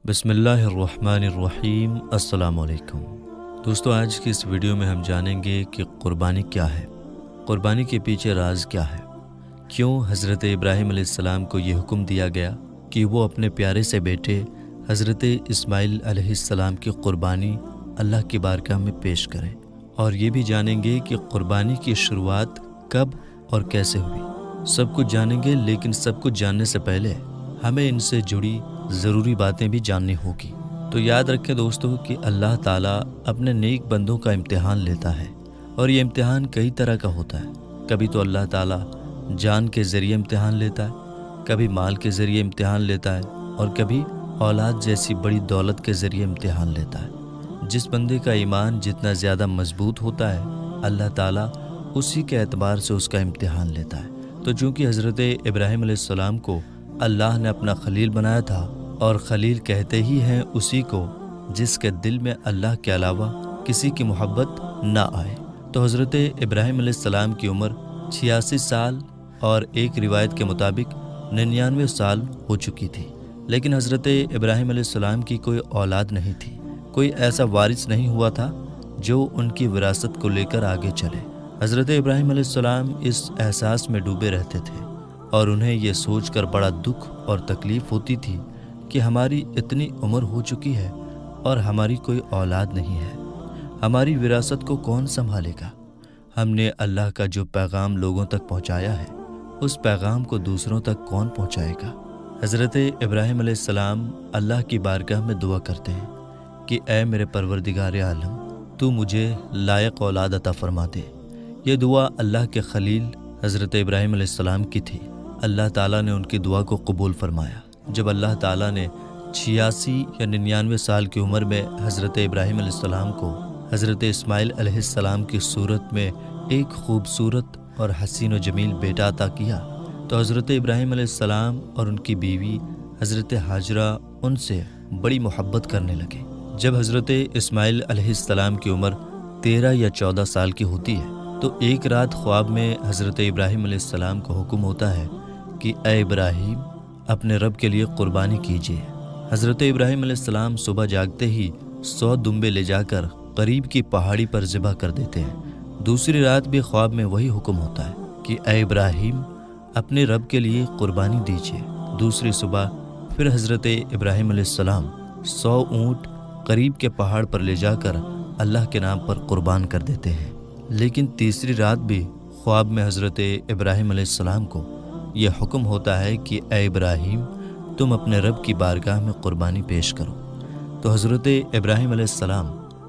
بسم اللہ الرحمن الرحیم۔ السلام علیکم دوستو، آج کی اس ویڈیو میں ہم جانیں گے کہ قربانی کیا ہے، قربانی کے پیچھے راز کیا ہے، کیوں حضرت ابراہیم علیہ السلام کو یہ حکم دیا گیا کہ وہ اپنے پیارے سے بیٹے حضرت اسماعیل علیہ السلام کی قربانی اللہ کی بارگاہ میں پیش کریں، اور یہ بھی جانیں گے کہ قربانی کی شروعات کب اور کیسے ہوئی۔ سب کچھ جانیں گے، لیکن سب کچھ جاننے سے پہلے ہمیں ان سے جڑی ضروری باتیں بھی جاننی ہوگی۔ تو یاد رکھیں دوستو کہ اللہ تعالیٰ اپنے نیک بندوں کا امتحان لیتا ہے، اور یہ امتحان کئی طرح کا ہوتا ہے۔ کبھی تو اللہ تعالیٰ جان کے ذریعے امتحان لیتا ہے، کبھی مال کے ذریعے امتحان لیتا ہے، اور کبھی اولاد جیسی بڑی دولت کے ذریعے امتحان لیتا ہے۔ جس بندے کا ایمان جتنا زیادہ مضبوط ہوتا ہے، اللہ تعالیٰ اسی کے اعتبار سے اس کا امتحان لیتا ہے۔ تو چونکہ حضرت ابراہیم علیہ السلام کو اللہ نے اپنا خلیل بنایا تھا، اور خلیل کہتے ہی ہیں اسی کو جس کے دل میں اللہ کے علاوہ کسی کی محبت نہ آئے، تو حضرت ابراہیم علیہ السلام کی عمر 86 سال اور ایک روایت کے مطابق 99 سال ہو چکی تھی۔ لیکن حضرت ابراہیم علیہ السلام کی کوئی اولاد نہیں تھی، کوئی ایسا وارث نہیں ہوا تھا جو ان کی وراثت کو لے کر آگے چلے۔ حضرت ابراہیم علیہ السلام اس احساس میں ڈوبے رہتے تھے، اور انہیں یہ سوچ کر بڑا دکھ اور تکلیف ہوتی تھی کہ ہماری اتنی عمر ہو چکی ہے اور ہماری کوئی اولاد نہیں ہے، ہماری وراثت کو کون سنبھالے گا؟ ہم نے اللہ کا جو پیغام لوگوں تک پہنچایا ہے، اس پیغام کو دوسروں تک کون پہنچائے گا؟ حضرت ابراہیم علیہ السلام اللہ کی بارگاہ میں دعا کرتے ہیں کہ اے میرے پروردگار عالم، تو مجھے لائق اولاد عطا فرما دے۔ یہ دعا اللہ کے خلیل حضرت ابراہیم علیہ السلام کی تھی۔ اللہ تعالیٰ نے ان کی دعا کو قبول فرمایا۔ جب اللہ تعالیٰ نے 86 یا 99 سال کی عمر میں حضرت ابراہیم علیہ السلام کو حضرت اسماعیل علیہ السلام کی صورت میں ایک خوبصورت اور حسین و جمیل بیٹا عطا کیا، تو حضرت ابراہیم علیہ السلام اور ان کی بیوی حضرت حاجرہ ان سے بڑی محبت کرنے لگے۔ جب حضرت اسماعیل علیہ السلام کی عمر 13 یا 14 سال کی ہوتی ہے، تو ایک رات خواب میں حضرت ابراہیم علیہ السلام کو حکم ہوتا ہے کہ اے ابراہیم، اپنے رب کے لیے قربانی کیجیے۔ حضرت ابراہیم علیہ السلام صبح جاگتے ہی 100 دمبے لے جا کر قریب کی پہاڑی پر ذبح کر دیتے ہیں۔ دوسری رات بھی خواب میں وہی حکم ہوتا ہے کہ اے ابراہیم، اپنے رب کے لیے قربانی دیجیے۔ دوسری صبح پھر حضرت ابراہیم علیہ السلام 100 اونٹ قریب کے پہاڑ پر لے جا کر اللہ کے نام پر قربان کر دیتے ہیں۔ لیکن تیسری رات بھی خواب میں حضرت ابراہیم علیہ السلام کو یہ حکم ہوتا ہے کہ اے ابراہیم، تم اپنے رب کی بارگاہ میں قربانی پیش کرو۔ تو حضرت ابراہیم علیہ السلام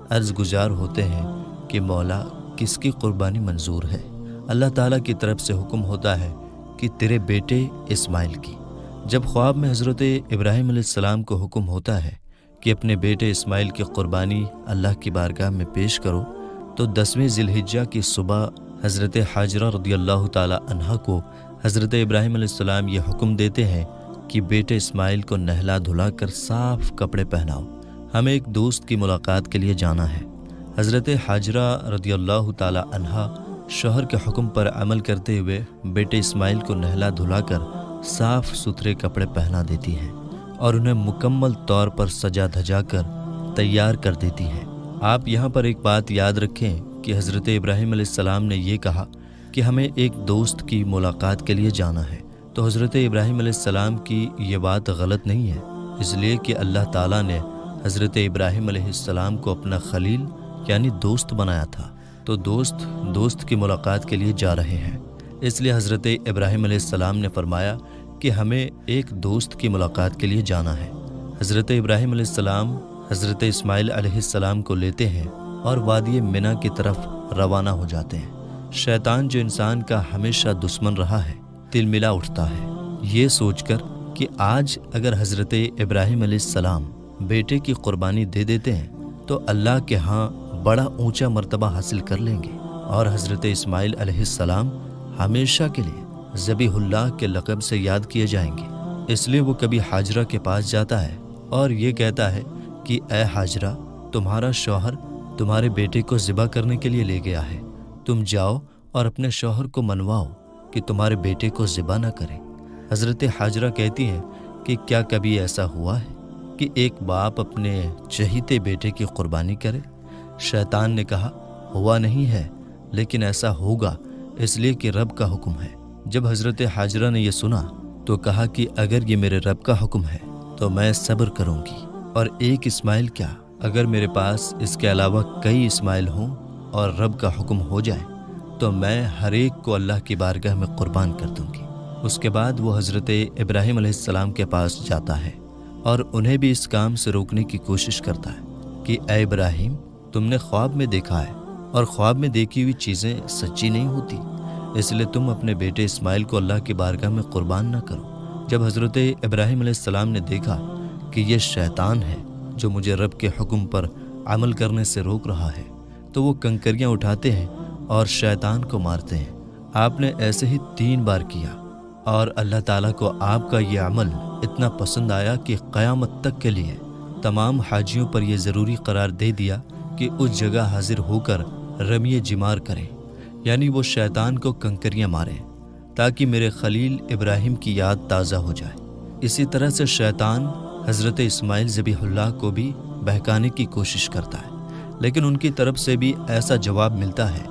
عرض گزار ہوتے ہیں کہ مولا، کس کی قربانی منظور ہے؟ اللہ تعالیٰ کی طرف سے حکم ہوتا ہے کہ تیرے بیٹے اسماعیل کی۔ جب خواب میں حضرت ابراہیم علیہ السلام کو حکم ہوتا ہے کہ اپنے بیٹے اسماعیل کی قربانی اللہ کی بارگاہ میں پیش کرو، تو 10ویں ذی الحجہ کی صبح حضرت حاجرہ رضی اللہ تعالیٰ عنہا کو حضرت ابراہیم علیہ السلام یہ حکم دیتے ہیں کہ بیٹے اسماعیل کو نہلا دھلا کر صاف کپڑے پہناؤ، ہمیں ایک دوست کی ملاقات کے لیے جانا ہے۔ حضرت حاجرہ رضی اللہ تعالیٰ عنہا شوہر کے حکم پر عمل کرتے ہوئے بیٹے اسماعیل کو نہلا دھلا کر صاف ستھرے کپڑے پہنا دیتی ہیں، اور انہیں مکمل طور پر سجا دھجا کر تیار کر دیتی ہیں۔ آپ یہاں پر ایک بات یاد رکھیں کہ حضرت ابراہیم علیہ السلام نے یہ کہا کہ ہمیں ایک دوست کی ملاقات کے لیے جانا ہے، تو حضرت ابراہیم علیہ السلام کی یہ بات غلط نہیں ہے، اس لیے کہ اللہ تعالیٰ نے حضرت ابراہیم علیہ السلام کو اپنا خلیل یعنی دوست بنایا تھا، تو دوست کی ملاقات کے لیے جا رہے ہیں۔ اس لیے حضرت ابراہیم علیہ السلام نے فرمایا کہ ہمیں ایک دوست کی ملاقات کے لیے جانا ہے۔ حضرت ابراہیم علیہ السلام حضرت اسماعیل علیہ السلام کو لیتے ہیں اور وادی منی کی طرف روانہ ہو جاتے ہیں۔ شیطان جو انسان کا ہمیشہ دشمن رہا ہے، تل ملا اٹھتا ہے یہ سوچ کر کہ آج اگر حضرت ابراہیم علیہ السلام بیٹے کی قربانی دے دیتے ہیں تو اللہ کے ہاں بڑا اونچا مرتبہ حاصل کر لیں گے، اور حضرت اسماعیل علیہ السلام ہمیشہ کے لیے ذبیح اللہ کے لقب سے یاد کیے جائیں گے۔ اس لیے وہ کبھی حاجرہ کے پاس جاتا ہے اور یہ کہتا ہے کہ اے حاجرہ، تمہارا شوہر تمہارے بیٹے کو ذبح کرنے کے لیے لے گیا ہے، تم جاؤ اور اپنے شوہر کو منواؤ کہ تمہارے بیٹے کو ذبح نہ کرے۔ حضرت حاجرہ کہتی ہیں کہ کیا کبھی ایسا ہوا ہے کہ ایک باپ اپنے چہیتے بیٹے کی قربانی کرے؟ شیطان نے کہا ہوا نہیں ہے، لیکن ایسا ہوگا اس لیے کہ رب کا حکم ہے۔ جب حضرت حاجرہ نے یہ سنا تو کہا کہ اگر یہ میرے رب کا حکم ہے تو میں صبر کروں گی، اور ایک اسماعیل کیا، اگر میرے پاس اس کے علاوہ کئی اسماعیل ہوں اور رب کا حکم ہو جائے تو میں ہر ایک کو اللہ کی بارگاہ میں قربان کر دوں گی۔ اس کے بعد وہ حضرت ابراہیم علیہ السلام کے پاس جاتا ہے اور انہیں بھی اس کام سے روکنے کی کوشش کرتا ہے کہ اے ابراہیم، تم نے خواب میں دیکھا ہے اور خواب میں دیکھی ہوئی چیزیں سچی نہیں ہوتی، اس لیے تم اپنے بیٹے اسماعیل کو اللہ کی بارگاہ میں قربان نہ کرو۔ جب حضرت ابراہیم علیہ السلام نے دیکھا کہ یہ شیطان ہے جو مجھے رب کے حکم پر عمل کرنے سے روک رہا ہے، تو وہ کنکریاں اٹھاتے ہیں اور شیطان کو مارتے ہیں۔ آپ نے ایسے ہی 3 بار کیا، اور اللہ تعالیٰ کو آپ کا یہ عمل اتنا پسند آیا کہ قیامت تک کے لیے تمام حاجیوں پر یہ ضروری قرار دے دیا کہ اس جگہ حاضر ہو کر رمی جمار کریں، یعنی وہ شیطان کو کنکریاں ماریں تاکہ میرے خلیل ابراہیم کی یاد تازہ ہو جائے۔ اسی طرح سے شیطان حضرت اسماعیل ذبیح اللہ کو بھی بہکانے کی کوشش کرتا ہے، لیکن ان کی طرف سے بھی ایسا جواب ملتا ہے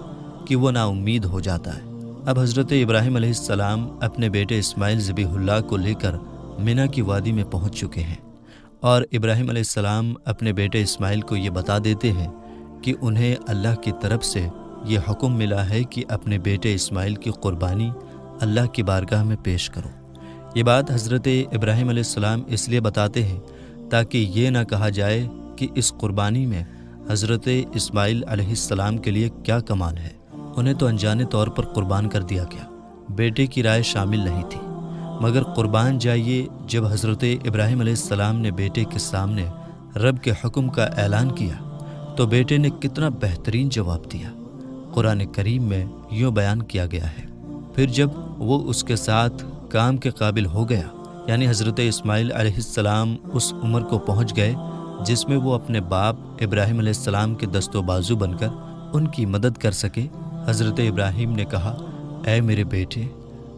کہ وہ نا امید ہو جاتا ہے۔ اب حضرت ابراہیم علیہ السلام اپنے بیٹے اسماعیل ذبیح اللہ کو لے کر مینا کی وادی میں پہنچ چکے ہیں، اور ابراہیم علیہ السلام اپنے بیٹے اسماعیل کو یہ بتا دیتے ہیں کہ انہیں اللہ کی طرف سے یہ حکم ملا ہے کہ اپنے بیٹے اسماعیل کی قربانی اللہ کی بارگاہ میں پیش کرو۔ یہ بات حضرت ابراہیم علیہ السلام اس لیے بتاتے ہیں تاکہ یہ نہ کہا جائے کہ اس قربانی میں حضرت اسماعیل علیہ السلام کے لیے کیا کمال ہے، انہیں تو انجانے طور پر قربان کر دیا گیا، بیٹے کی رائے شامل نہیں تھی۔ مگر قربان جائیے، جب حضرت ابراہیم علیہ السلام نے بیٹے کے سامنے رب کے حکم کا اعلان کیا تو بیٹے نے کتنا بہترین جواب دیا۔ قرآن کریم میں یوں بیان کیا گیا ہے، پھر جب وہ اس کے ساتھ کام کے قابل ہو گیا، یعنی حضرت اسماعیل علیہ السلام اس عمر کو پہنچ گئے جس میں وہ اپنے باپ ابراہیم علیہ السلام کے دست و بازو بن کر ان کی مدد کر سکے، حضرت ابراہیم نے کہا اے میرے بیٹے،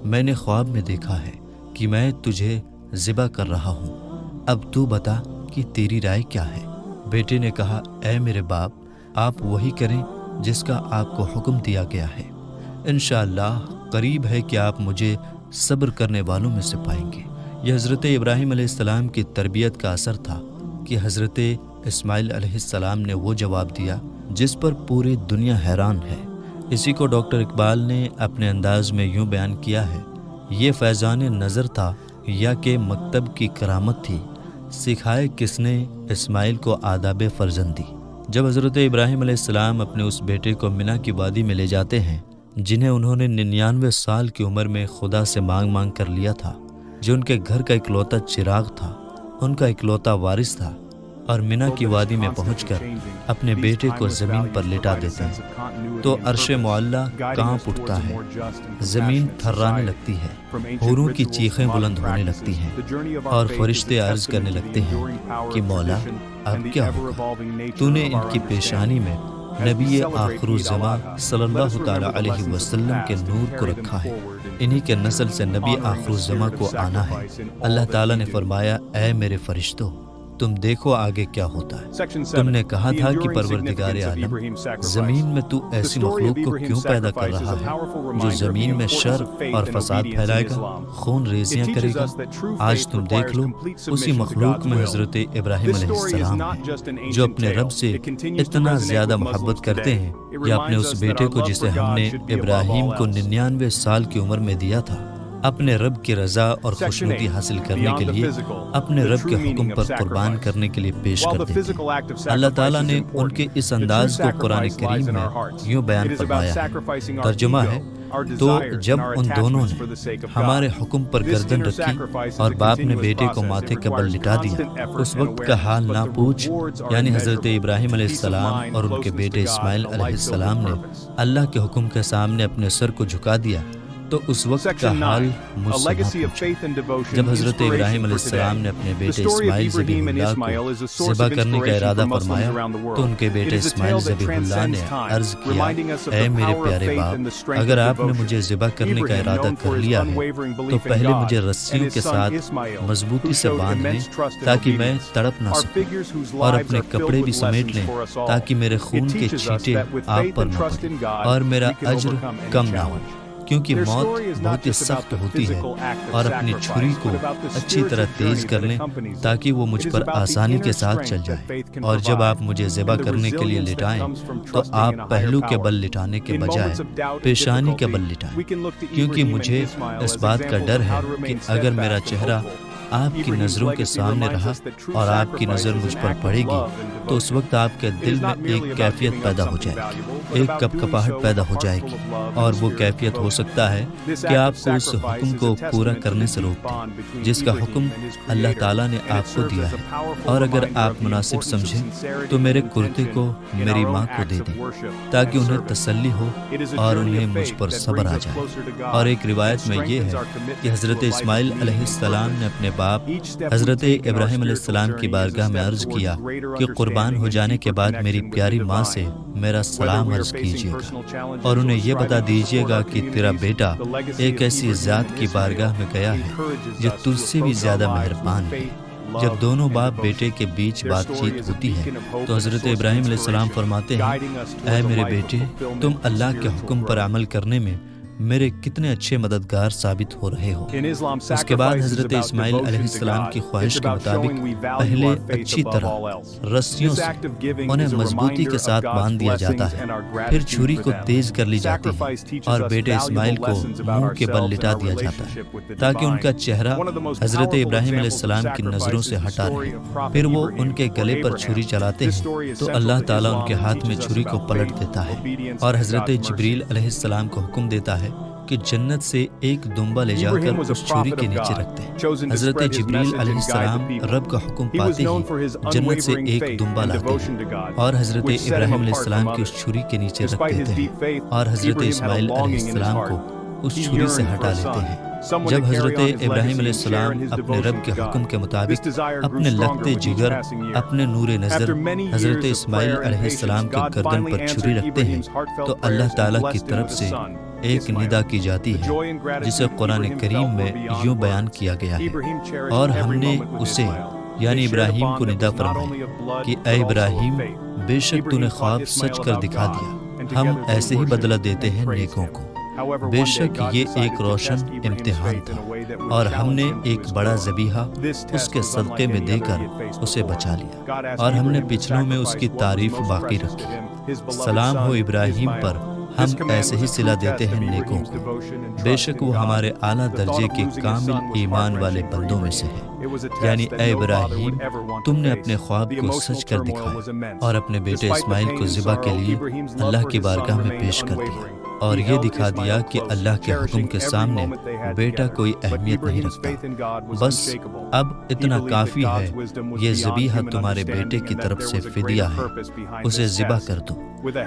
میں نے خواب میں دیکھا ہے کہ میں تجھے ذبح کر رہا ہوں، اب تو بتا کہ تیری رائے کیا ہے؟ بیٹے نے کہا اے میرے باپ، آپ وہی کریں جس کا آپ کو حکم دیا گیا ہے، انشاءاللہ قریب ہے کہ آپ مجھے صبر کرنے والوں میں سے پائیں گے۔ یہ حضرت ابراہیم علیہ السلام کی تربیت کا اثر تھا کہ حضرت اسماعیل علیہ السلام نے وہ جواب دیا جس پر پوری دنیا حیران ہے۔ اسی کو ڈاکٹر اقبال نے اپنے انداز میں یوں بیان کیا ہے، یہ فیضان نظر تھا یا کہ مکتب کی کرامت تھی، سکھائے کس نے اسماعیل کو آداب فرزندی۔ جب حضرت ابراہیم علیہ السلام اپنے اس بیٹے کو مینا کی وادی میں لے جاتے ہیں جنہیں انہوں نے 99 سال کی عمر میں خدا سے مانگ مانگ کر لیا تھا، جو ان کے گھر کا اکلوتا چراغ تھا، ان کا اکلوتا وارث تھا، اور مینا کی وادی میں پہنچ کر اپنے بیٹے کو زمین پر لٹا دیتے ہیں تو عرش معلیٰ کانپ اٹھتا ہے، زمین تھرانے لگتی ہے، حوروں کی چیخیں بلند ہونے لگتی ہیں، اور فرشتے عرض کرنے لگتے ہیں کہ مولا اب کیا ہوگا؟ تو نے ان کی پیشانی میں نبی آخر الزمان صلی اللہ تعالیٰ علیہ وسلم کے نور کو رکھا ہے، انہی کے نسل سے نبی آخر الزمان کو آنا ہے۔ اللہ تعالیٰ نے فرمایا اے میرے فرشتوں، تم دیکھو آگے کیا ہوتا ہے۔ تم نے کہا تھا کہ پروردگار عالم، زمین میں تو ایسی مخلوق کو کیوں پیدا کر رہا ہے جو زمین میں شر اور فساد پھیلائے گا، خون ریزیاں کرے گا؟ آج تم دیکھ لو، اسی مخلوق میں حضرت ابراہیم علیہ السلام ہے جو اپنے رب سے اتنا زیادہ محبت کرتے ہیں، یا اپنے اس بیٹے کو جسے ہم نے ابراہیم کو 99 سال کی عمر میں دیا تھا، اپنے رب کی رضا اور خوشنودی حاصل کرنے کے لیے اپنے رب کے حکم پر قربان کرنے کے لیے پیش کر دیتے ہیں۔ اللہ تعالیٰ نے ان کے اس انداز کو قرآن کریم میں یوں بیان فرمایا ہے، ترجمہ ہے، تو جب ان دونوں نے ہمارے حکم پر گردن رکھی اور باپ نے بیٹے کو ماتھے کے بل لٹا دیا، اس وقت کا حال نہ پوچھ، یعنی حضرت ابراہیم علیہ السلام اور ان کے بیٹے اسماعیل علیہ السلام نے اللہ کے حکم کے سامنے اپنے سر کو جھکا دیا تو اس وقت کا حال مجھ سے نہ پوچھو۔ جب حضرت ابراہیم علیہ السلام نے اپنے بیٹے اسماعیل ذبیح اللہ کو ذبح کرنے کا ارادہ فرمایا تو ان کے بیٹے اسماعیل ذبیح اللہ نے عرض کیا، اے میرے پیارے باپ، اگر آپ نے مجھے ذبح کرنے کا ارادہ کر لیا ہے تو پہلے مجھے رسیوں کے ساتھ مضبوطی سے باندھ لیں تاکہ میں تڑپ نہ سکوں، اور اپنے کپڑے بھی سمیٹ لیں تاکہ میرے خون کے چھینٹے آپ پر نہ پڑیں اور میرا اجر کم نہ ہو، کیونکہ موت بہت ہی سخت ہوتی ہے، اور اپنی چھری کو اچھی طرح تیز کر لیں تاکہ وہ مجھ پر آسانی کے ساتھ چل جائے، اور جب آپ مجھے ذبح کرنے کے لیے لٹائیں تو آپ پہلو کے بل لٹانے کے بجائے پیشانی کے بل لٹائیں، کیونکہ مجھے اس بات کا ڈر ہے کہ اگر میرا چہرہ آپ کی نظروں کے سامنے رہا اور آپ کی نظر مجھ پر پڑے گی تو اس وقت آپ کے دل میں ایک کیفیت پیدا ہو جائے گی، ایک کپکپاہٹ پیدا ہو جائے گی، اور وہ کیفیت ہو سکتا ہے کہ آپ کو اس حکم کو پورا کرنے سے روک دیں جس کا حکم اللہ تعالیٰ نے آپ کو دیا ہے، اور اگر آپ مناسب سمجھیں تو میرے کرتے کو میری ماں کو دے دیں تاکہ انہیں تسلی ہو اور انہیں مجھ پر صبر آ جائے۔ اور ایک روایت میں یہ ہے کہ حضرت اسماعیل علیہ السلام نے اپنے باپ حضرت ابراہیم علیہ السلام کی بارگاہ میں عرض کیا کہ قربان ہو جانے کے بعد میری پیاری ماں سے میرا سلام عرض کیجیے گا اور انہیں یہ بتا دیجیے گا کہ تیرا بیٹا ایک ایسی ذات کی بارگاہ میں گیا ہے جو تجھ سے بھی زیادہ مہربان ہے۔ جب دونوں باپ بیٹے کے بیچ بات چیت ہوتی ہے تو حضرت ابراہیم علیہ السلام فرماتے ہیں، اے میرے بیٹے، تم اللہ کے حکم پر عمل کرنے میں میرے کتنے اچھے مددگار ثابت ہو رہے ہو۔ اس کے بعد حضرت اسماعیل علیہ السلام کی خواہش کے مطابق پہلے اچھی طرح رسیوں سے انہیں مضبوطی کے ساتھ باندھ دیا جاتا ہے، پھر چھری کو تیز کر لی جاتی ہے اور بیٹے اسماعیل کو منہ کے بل لٹا دیا جاتا ہے تاکہ ان کا چہرہ حضرت ابراہیم علیہ السلام کی نظروں سے ہٹا رہے۔ پھر وہ ان کے گلے پر چھری چلاتے ہیں تو اللہ تعالیٰ ان کے ہاتھ میں چھری کو پلٹ دیتا ہے اور حضرت جبریل علیہ السلام کو حکم دیتا ہے کہ جنت سے ایک دمبا لے جا کر اس چھری کے نیچے رکھتے ہیں۔ حضرت جبریل علیہ السلام رب کا حکم پاتے ہی جنت سے ایک دمبا لاتے ہیں اور حضرت ابراہیم علیہ السلام کی اس چھری کے نیچے رکھ دیتے ہیں اور حضرت اسماعیل علیہ السلام کو اس چھری سے ہٹا لیتے ہیں۔ جب حضرت ابراہیم علیہ السلام اپنے رب کے حکم کے مطابق اپنے لگتے جگر، اپنے نور نظر حضرت اسماعیل علیہ السلام کے گردن پر چھری رکھتے ہیں تو اللہ تعالیٰ کی طرف سے ایک ندا کی جاتی ہے جسے قرآن کریم میں یوں بیان کیا گیا ہے، اور ہم نے اسے یعنی ابراہیم کو ندا فرمائی کہ اے ابراہیم، بے شک تو نے خواب سچ کر دکھا دیا، ہم ایسے ہی بدلہ دیتے ہیں نیکوں کو۔ بے شک یہ ایک روشن امتحان تھا اور ہم نے ایک بڑا ذبیحہ اس کے صدقے میں دے کر اسے بچا لیا، اور ہم نے پچھلوں میں اس کی تعریف باقی رکھی۔ سلام ہو ابراہیم پر، ہم ایسے ہی صلہ دیتے ہیں نیکوں کو، بے شک وہ ہمارے اعلیٰ درجے کے کامل ایمان والے بندوں میں سے ہے۔ یعنی اے ابراہیم، تم نے اپنے خواب کو سچ کر دکھایا اور اپنے بیٹے اسماعیل کو ذبح کے لیے اللہ کی بارگاہ میں پیش کر دیا، اور یہ دکھا دیا کہ اللہ کے حکم کے سامنے بیٹا کوئی اہمیت نہیں رکھتا۔ بس اب اتنا کافی ہے، یہ ذبیحہ تمہارے بیٹے کی طرف سے فدیہ ہے، اسے ذبح کر دو۔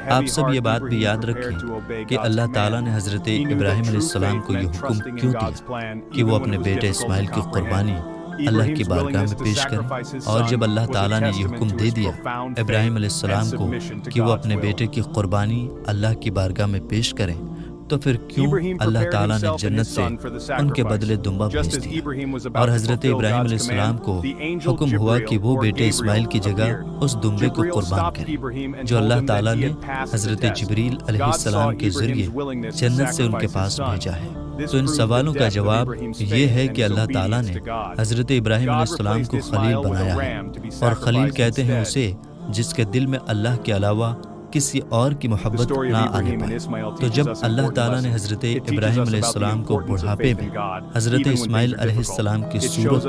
آپ سب یہ بات بھی یاد رکھیں کہ اللہ تعالیٰ نے حضرت ابراہیم علیہ السلام کو یہ حکم کیوں دیا کہ وہ اپنے بیٹے اسماعیل کی قربانی اللہ کی بارگاہ میں پیش کریں، اور جب اللہ تعالیٰ نے یہ حکم دے دیا ابراہیم علیہ السلام کو کہ وہ اپنے بیٹے کی قربانی اللہ کی بارگاہ میں پیش کریں، تو پھر کیوں اللہ تعالیٰ نے جنت سے ان کے بدلے دمبا بھیج دیا، اور حضرت ابراہیم علیہ السلام کو حکم ہوا کہ وہ بیٹے اسماعیل کی جگہ اس دمبے کو قربان کریں جو اللہ تعالیٰ نے حضرت جبریل علیہ السلام کے ذریعے جنت سے ان کے پاس بھیجا ہے۔ تو ان سوالوں کا جواب یہ ہے کہ اللہ تعالیٰ نے حضرت ابراہیم علیہ السلام کو خلیل بنایا ہے، اور خلیل کہتے ہیں اسے جس کے دل میں اللہ کے علاوہ کسی اور کی محبت نہ آنے پائے۔ تو جب اللہ تعالیٰ نے حضرت ابراہیم علیہ السلام کو بڑھاپے میں حضرت اسماعیل علیہ السلام کی صورت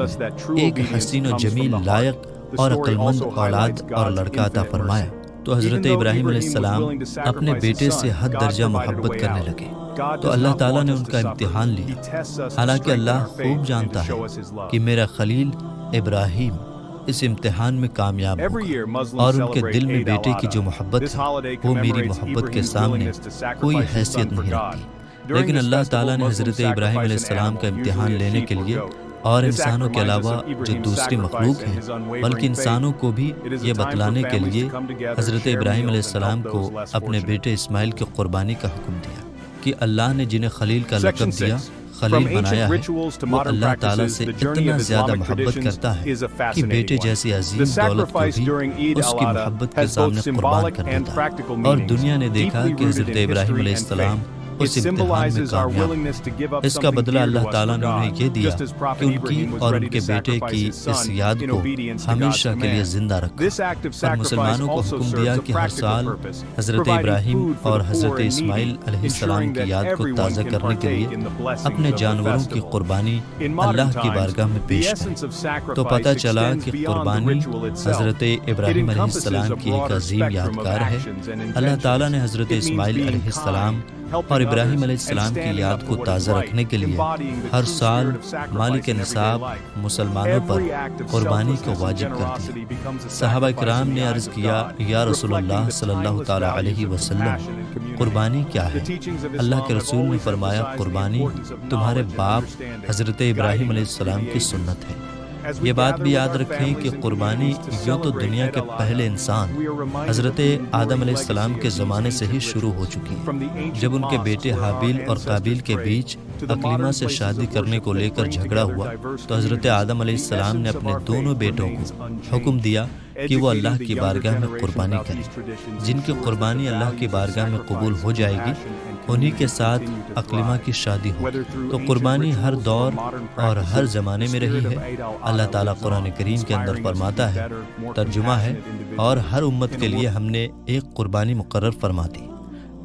میں ایک حسین و جمیل، لائق اور عقلمند اولاد اور لڑکا عطا فرمایا، تو حضرت ابراہیم علیہ السلام اپنے بیٹے سے حد درجہ محبت کرنے لگے۔ تو اللہ تعالیٰ نے ان کا امتحان لیا، حالانکہ اللہ خوب جانتا ہے کہ میرا خلیل ابراہیم اس امتحان میں کامیاب ہوگا، اور ان کے دل میں بیٹے کی جو محبت ہے وہ میری محبت کے سامنے کوئی حیثیت نہیں رکھتی۔ لیکن اللہ تعالیٰ نے حضرت ابراہیم علیہ السلام کا امتحان لینے کے لیے اور انسانوں کے علاوہ جو دوسری مخلوق ہیں بلکہ انسانوں کو بھی یہ بتلانے کے لیے حضرت ابراہیم علیہ السلام کو اپنے بیٹے اسماعیل کی قربانی کا حکم دیا کہ اللہ نے جنہیں خلیل کا لقب دیا، خلیل بنایا ہے، وہ اللہ تعالیٰ سے اتنا زیادہ محبت کرتا ہے کہ بیٹے جیسی عظیم دولت کو بھی اس کی محبت کے سامنے قربان کر دیتا ہے۔ اور دنیا نے دیکھا کہ حضرت ابراہیم علیہ السلام اس امتحان میں کامیاب۔ اس کا بدلہ اللہ تعالیٰ نے انہیں یہ دیا کہ ان کی اور ان کے بیٹے کی اس یاد کو ہمیشہ کے لیے زندہ رکھا، اور مسلمانوں کو حکم دیا کہ ہر سال حضرت ابراہیم اور حضرت اسماعیل علیہ السلام کی یاد کو تازہ کرنے کے لیے اپنے جانوروں کی قربانی اللہ کی بارگاہ میں پیش کریں۔ تو پتہ چلا کہ قربانی حضرت ابراہیم علیہ السلام کی ایک عظیم یادگار ہے۔ اللہ تعالیٰ نے حضرت اسماعیل علیہ السلام اور ابراہیم علیہ السلام کی یاد کو تازہ رکھنے کے لیے ہر سال مالک نصاب مسلمانوں پر قربانی کو واجب کر دیا۔ صحابہ کرام نے عرض کیا، یا رسول اللہ صلی اللہ تعالی علیہ وسلم، قربانی کیا ہے؟ اللہ کے رسول نے فرمایا، قربانی تمہارے باپ حضرت ابراہیم علیہ السلام کی سنت ہے۔ یہ بات بھی یاد رکھیں کہ قربانی یوں تو دنیا کے پہلے انسان حضرت آدم علیہ السلام کے زمانے سے ہی شروع ہو چکی ہے۔ جب ان کے بیٹے حابیل اور قابیل کے بیچ اقلیمہ سے شادی کرنے کو لے کر جھگڑا ہوا تو حضرت آدم علیہ السلام نے اپنے دونوں بیٹوں کو حکم دیا کہ وہ اللہ کی بارگاہ میں قربانی کریں۔ جن کی قربانی اللہ کی بارگاہ میں قبول ہو جائے گی انہی کے ساتھ اقلیمہ کی شادی ہو۔ تو قربانی ہر دور اور ہر زمانے میں رہی ہے۔ اللہ تعالیٰ قرآن کریم کے اندر فرماتا ہے، ترجمہ ہے، اور ہر امت کے لیے ہم نے ایک قربانی مقرر فرما دی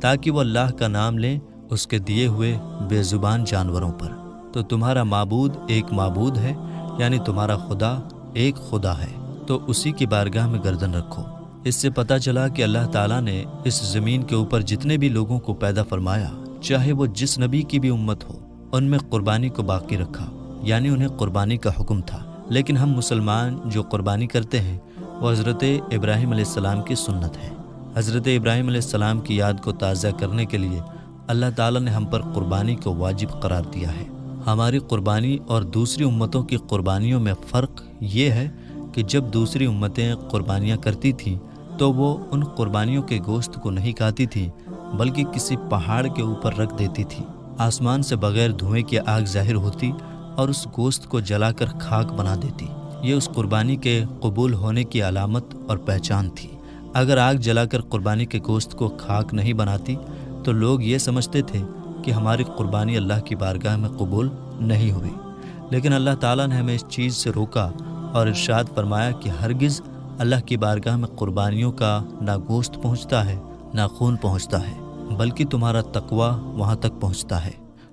تاکہ وہ اللہ کا نام لیں اس کے دیے ہوئے بے زبان جانوروں پر۔ تو تمہارا معبود ایک معبود ہے، یعنی تمہارا خدا ایک خدا ہے، تو اسی کی بارگاہ میں گردن رکھو۔ اس سے پتہ چلا کہ اللہ تعالیٰ نے اس زمین کے اوپر جتنے بھی لوگوں کو پیدا فرمایا، چاہے وہ جس نبی کی بھی امت ہو، ان میں قربانی کو باقی رکھا، یعنی انہیں قربانی کا حکم تھا۔ لیکن ہم مسلمان جو قربانی کرتے ہیں وہ حضرت ابراہیم علیہ السلام کی سنت ہے۔ حضرت ابراہیم علیہ السلام کی یاد کو تازہ کرنے کے لیے اللہ تعالیٰ نے ہم پر قربانی کو واجب قرار دیا ہے۔ ہماری قربانی اور دوسری امتوں کی قربانیوں میں فرق یہ ہے کہ جب دوسری امتیں قربانیاں کرتی تھیں تو وہ ان قربانیوں کے گوشت کو نہیں کھاتی تھیں بلکہ کسی پہاڑ کے اوپر رکھ دیتی تھیں۔ آسمان سے بغیر دھوئیں کی آگ ظاہر ہوتی اور اس گوشت کو جلا کر خاک بنا دیتی۔ یہ اس قربانی کے قبول ہونے کی علامت اور پہچان تھی۔ اگر آگ جلا کر قربانی کے گوشت کو خاک نہیں بناتی تو لوگ یہ سمجھتے تھے کہ ہماری قربانی اللہ کی بارگاہ میں قبول نہیں ہوئی۔ لیکن اللہ تعالیٰ نے ہمیں اس چیز سے روکا اور ارشاد فرمایا کہ ہرگز اللہ کی بارگاہ میں قربانیوں کا نہ گوشت پہنچتا ہے نہ خون پہنچتا ہے، بلکہ تمہارا تقویٰ وہاں تک پہنچتا ہے،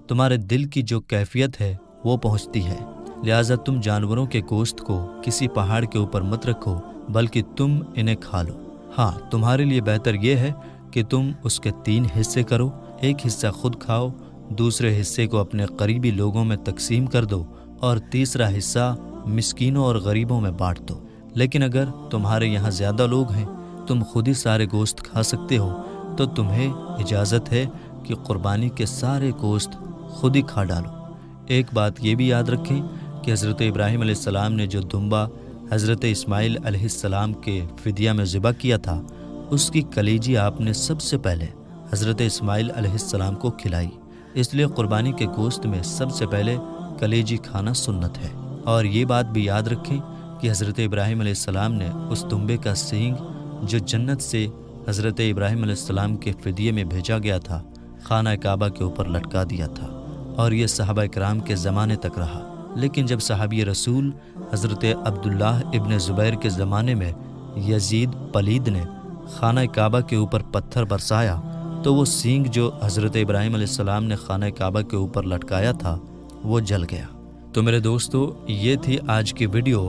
تمہارے دل کی جو کیفیت ہے وہ پہنچتی ہے۔ لہٰذا تم جانوروں کے گوشت کو کسی پہاڑ کے اوپر مت رکھو بلکہ تم انہیں کھا لو۔ ہاں، تمہارے لیے بہتر یہ ہے کہ تم اس کے 3 حصے کرو، ایک حصہ خود کھاؤ، دوسرے حصے کو اپنے قریبی لوگوں میں تقسیم کر دو اور تیسرا حصہ مسکینوں اور غریبوں میں بانٹ دو۔ لیکن اگر تمہارے یہاں زیادہ لوگ ہیں، تم خود ہی سارے گوشت کھا سکتے ہو، تو تمہیں اجازت ہے کہ قربانی کے سارے گوشت خود ہی کھا ڈالو۔ ایک بات یہ بھی یاد رکھیں کہ حضرت ابراہیم علیہ السلام نے جو دمبا حضرت اسماعیل علیہ السلام کے فدیہ میں ذبح کیا تھا، اس کی کلیجی آپ نے سب سے پہلے حضرت اسماعیل علیہ السلام کو کھلائی۔ اس لیے قربانی کے گوشت میں سب سے پہلے کلیجی کھانا سنت ہے۔ اور یہ بات بھی یاد رکھیں کہ حضرت ابراہیم علیہ السلام نے اس دمبے کا سینگ جو جنت سے حضرت ابراہیم علیہ السلام کے فدیے میں بھیجا گیا تھا، خانہ کعبہ کے اوپر لٹکا دیا تھا، اور یہ صحابہ کرام کے زمانے تک رہا۔ لیکن جب صحابی رسول حضرت عبداللہ ابن زبیر کے زمانے میں یزید پلید نے خانہ کعبہ کے اوپر پتھر برسایا تو وہ سینگ جو حضرت ابراہیم علیہ السلام نے خانہ کعبہ کے اوپر لٹکایا تھا وہ جل گیا۔ تو میرے دوستو، یہ تھی آج کی ویڈیو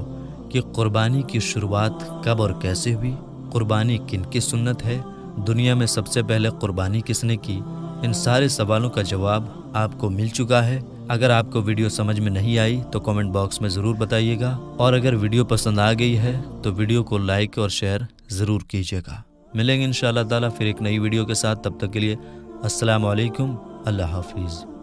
کہ قربانی کی شروعات کب اور کیسے ہوئی، قربانی کن کی سنت ہے، دنیا میں سب سے پہلے قربانی کس نے کی۔ ان سارے سوالوں کا جواب آپ کو مل چکا ہے۔ اگر آپ کو ویڈیو سمجھ میں نہیں آئی تو کامنٹ باکس میں ضرور بتائیے گا، اور اگر ویڈیو پسند آ گئی ہے تو ویڈیو کو لائک اور شیئر ضرور کیجیے گا۔ ملیں گے انشاءاللہ تعالیٰ پھر ایک نئی ویڈیو کے ساتھ، تب تک کے لیے السلام علیکم اللہ حافظ۔